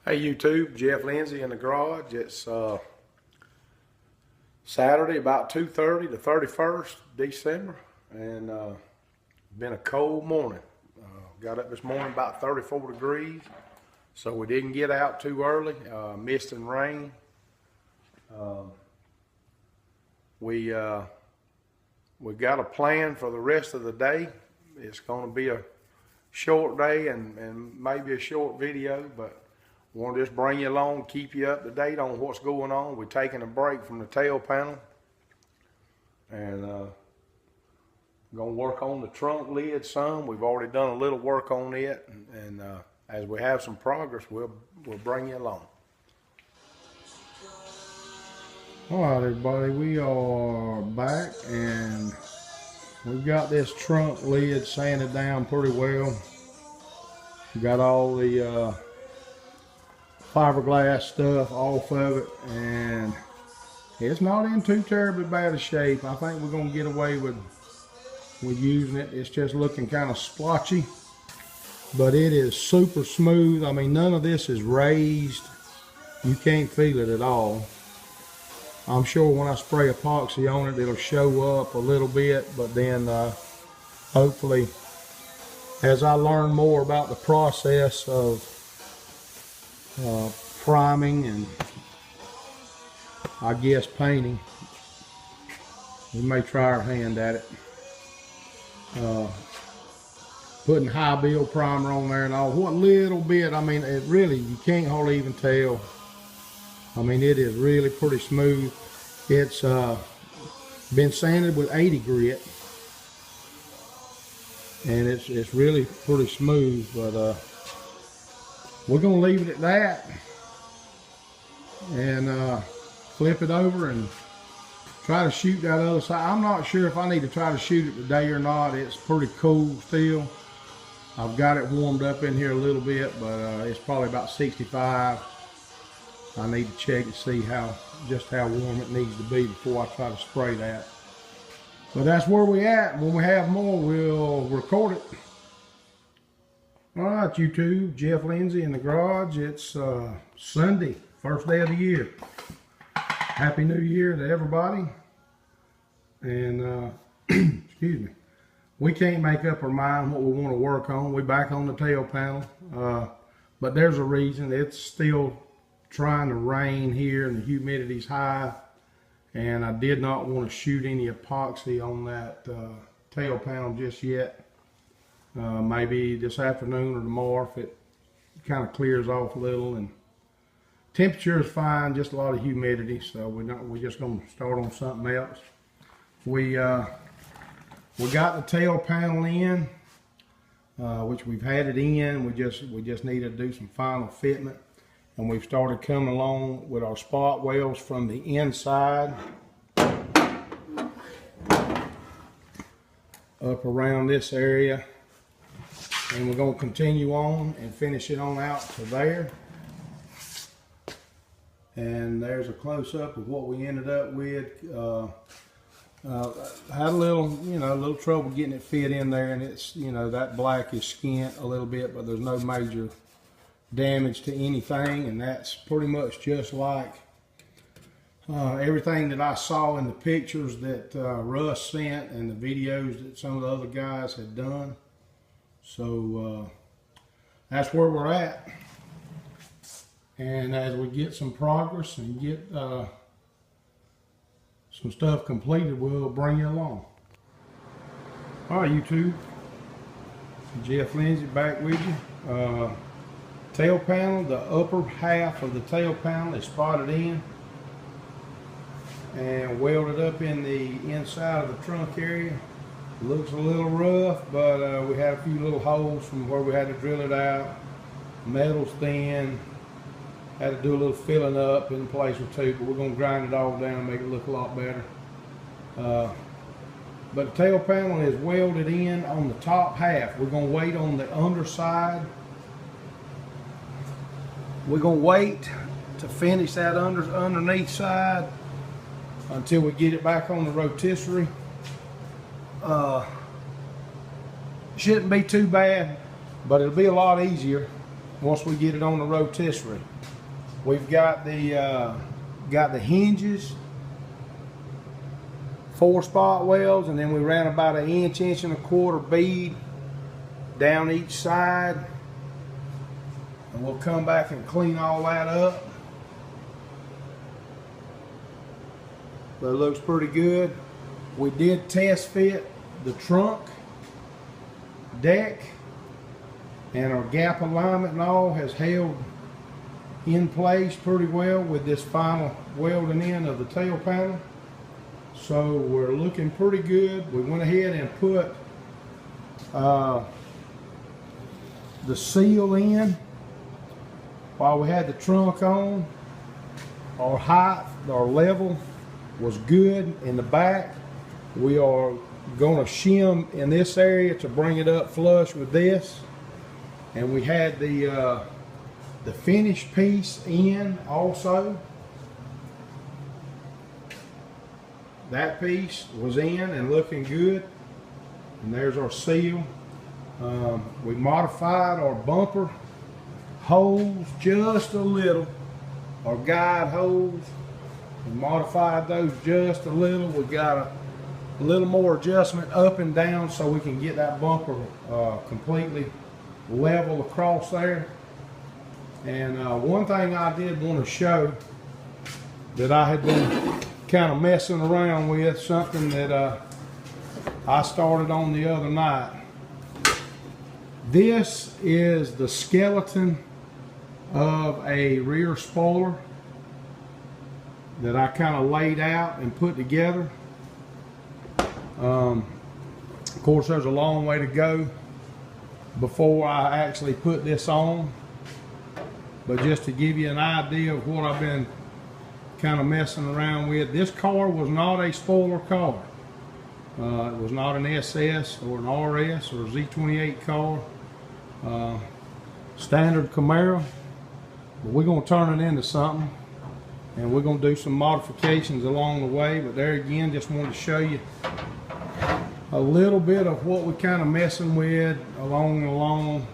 Hey YouTube, Jeff Lindsay in the garage. It's Saturday about 2:30, the 31st December, and been a cold morning. Got up this morning about 34 degrees, so we didn't get out too early. Mist and rain. We got a plan for the rest of the day. It's going to be a short day and maybe a short video, but I want to just bring you along, keep you up to date on what's going on. We're taking a break from the tail panel and going to work on the trunk lid some. We've already done a little work on it, and as we have some progress, we'll bring you along. All right, everybody, we are back, and we've got this trunk lid sanded down pretty well. We got all the fiberglass stuff off of it, and it's not in too terribly bad a shape. I think we're going to get away with using it. It's just looking kind of splotchy, but it is super smooth. I mean, none of this is raised. You can't feel it at all. I'm sure when I spray epoxy on it, it'll show up a little bit, but then hopefully as I learn more about the process of priming and I guess painting, we may try our hand at it. Putting high build primer on there and all, what little bit, I mean, it really, you can't hardly even tell. I mean, it is really pretty smooth. It's been sanded with 80 grit, and it's really pretty smooth, but we're going to leave it at that and flip it over and try to shoot that other side. I'm not sure if I need to try to shoot it today or not. It's pretty cool still. I've got it warmed up in here a little bit, but it's probably about 65. I need to check and see just how warm it needs to be before I try to spray that. But that's where we at. When we have more, we'll record it. All right, YouTube, Jeff Lindsay in the garage. It's Sunday, first day of the year. Happy New Year to everybody. And excuse me, we can't make up our mind what we want to work on. We're back on the tail panel, but there's a reason. It's still trying to rain here and the humidity's high, and I did not want to shoot any epoxy on that tail panel just yet. Maybe this afternoon or tomorrow if it kind of clears off a little. And temperature is fine, just a lot of humidity, so we're just going to start on something else. We got the tail panel in, which we've had it in. We just need to do some final fitment, and we've started coming along with our spot welds from the inside up around this area. And we're going to continue on and finish it on out to there. And there's a close-up of what we ended up with. Had a little trouble getting it fit in there, and it's, that black is skint a little bit, but there's no major damage to anything, and that's pretty much just like everything that I saw in the pictures that Russ sent and the videos that some of the other guys had done. So that's where we're at, and as we get some progress and get some stuff completed, we'll bring you along. All right, YouTube, Jeff Lindsay back with you. Tail panel, the upper half of the tail panel is spotted in and welded up in the inside of the trunk area. Looks a little rough, but we had a few little holes from where we had to drill it out. Metal's thin. Had to do a little filling up in a place or two, but we're going to grind it all down and make it look a lot better. But the tail panel is welded in on the top half. We're going to wait on the underside. We're going to wait to finish that underneath side until we get it back on the rotisserie. Shouldn't be too bad, but it'll be a lot easier once we get it on the rotisserie. We've got the hinges, 4-spot welds, and then we ran about an inch and a quarter bead down each side. And we'll come back and clean all that up. But it looks pretty good. We did test fit the trunk, deck, and our gap alignment and all has held in place pretty well with this final welding in of the tail panel. So we're looking pretty good. We went ahead and put the seal in while we had the trunk on. Our height, our level was good in the back. We are going to shim in this area to bring it up flush with this. And we had the finished piece in also. That piece was in and looking good. And there's our seal. We modified our bumper holes just a little. Our guide holes, we modified those just a little. We got a little more adjustment up and down so we can get that bumper completely level across there. And one thing I did want to show that I had been kind of messing around with, something that I started on the other night. This is the skeleton of a rear spoiler that I kind of laid out and put together. Of course, there's a long way to go before I actually put this on, but just to give you an idea of what I've been kind of messing around with. This car was not a spoiler car. It was not an SS or an RS or a Z28 car. Standard Camaro. But we're going to turn it into something, and we're going to do some modifications along the way. But there again, just wanted to show you a little bit of what we're kind of messing with along.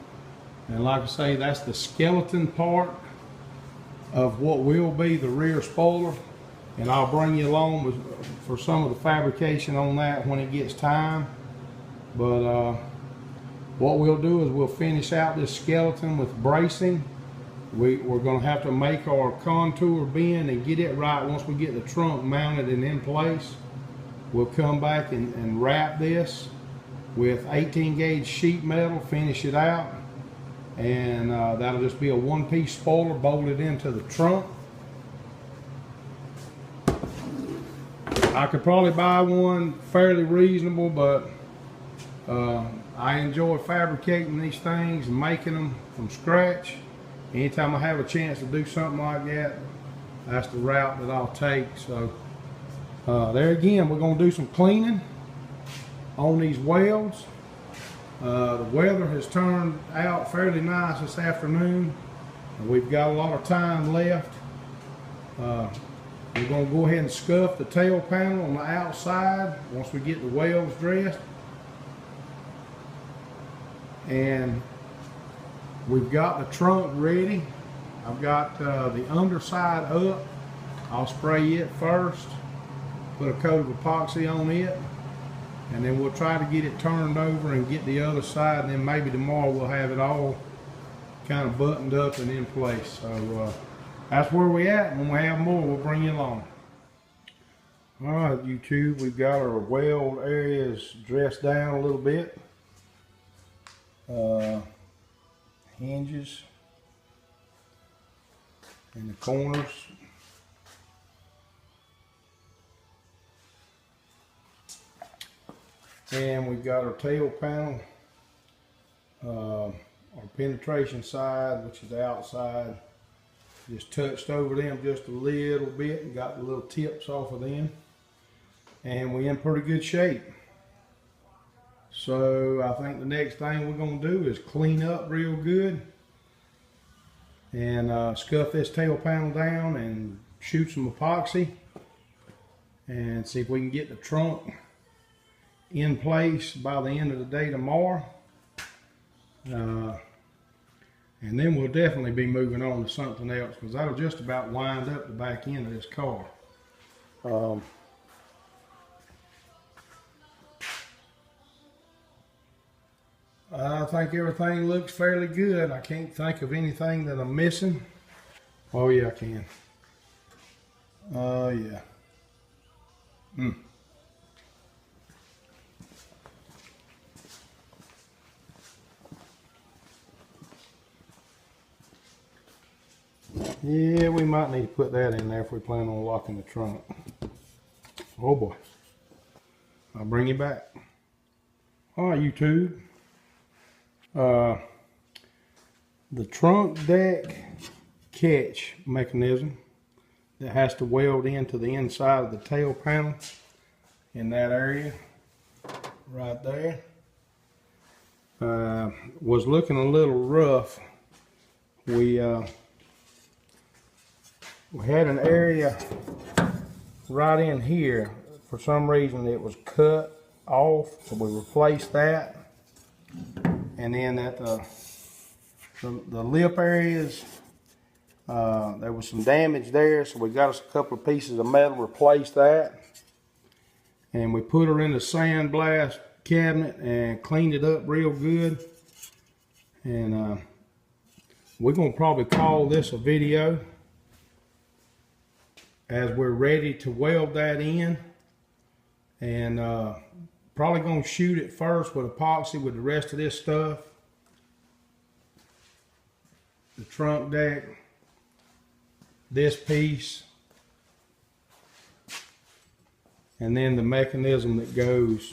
And like I say, that's the skeleton part of what will be the rear spoiler. And I'll bring you along for some of the fabrication on that when it gets time. But what we'll do is we'll finish out this skeleton with bracing. We're going to have to make our contour bend and get it right. Once we get the trunk mounted and in place, we'll come back and wrap this with 18 gauge sheet metal, finish it out, and that'll just be a one-piece spoiler bolted into the trunk. I could probably buy one fairly reasonable, but I enjoy fabricating these things and making them from scratch. Anytime I have a chance to do something like that, that's the route that I'll take. So there again, we're going to do some cleaning on these welds. The weather has turned out fairly nice this afternoon, and we've got a lot of time left. We're going to go ahead and scuff the tail panel on the outside once we get the welds dressed. And we've got the trunk ready. I've got the underside up. I'll spray it first, put a coat of epoxy on it, and then we'll try to get it turned over and get the other side, and then maybe tomorrow we'll have it all kind of buttoned up and in place. So that's where we at. When we have more, we'll bring you along. All right, YouTube, we've got our weld areas dressed down a little bit. Hinges in the corners. And we've got our tail panel, our penetration side, which is the outside. Just touched over them just a little bit and got the little tips off of them. And we're in pretty good shape. So I think the next thing we're going to do is clean up real good and scuff this tail panel down and shoot some epoxy and see if we can get the trunk in place by the end of the day tomorrow. And then we'll definitely be moving on to something else, because that'll just about wind up the back end of this car. I think everything looks fairly good. I can't think of anything that I'm missing. Oh yeah, I can. Yeah. Yeah, we might need to put that in there if we plan on locking the trunk. Oh boy. I'll bring you back. All right, YouTube. The trunk deck catch mechanism that has to weld into the inside of the tail panel in that area right there was looking a little rough. We had an area right in here. For some reason it was cut off, so we replaced that. And then at the lip areas, there was some damage there, so we got us a couple of pieces of metal, replaced that. And we put her in the sandblast cabinet and cleaned it up real good. And we're going to probably call this a video as we're ready to weld that in. And probably going to shoot it first with epoxy with the rest of this stuff. The trunk deck, this piece, and then the mechanism that goes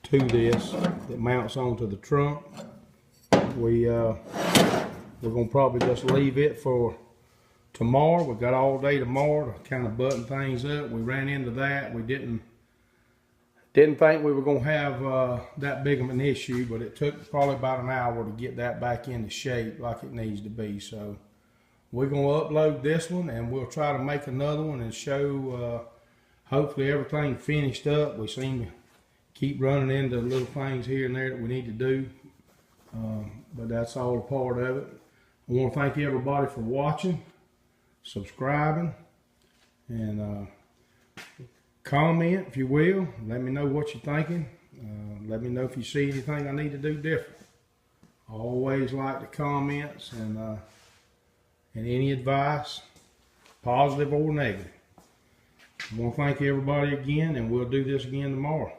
to this, that mounts onto the trunk. We're going to probably just leave it for tomorrow. We've got all day tomorrow to kind of button things up. We ran into that. We didn't think we were going to have that big of an issue, but it took probably about an hour to get that back into shape like it needs to be. So we're going to upload this one, and we'll try to make another one and show hopefully everything finished up. We seem to keep running into little things here and there that we need to do, but that's all a part of it. I want to thank everybody for watching, subscribing, and comment if you will. Let me know what you're thinking. Let me know if you see anything I need to do different. I always like the comments and any advice, positive or negative. I want to thank everybody again, and we'll do this again tomorrow.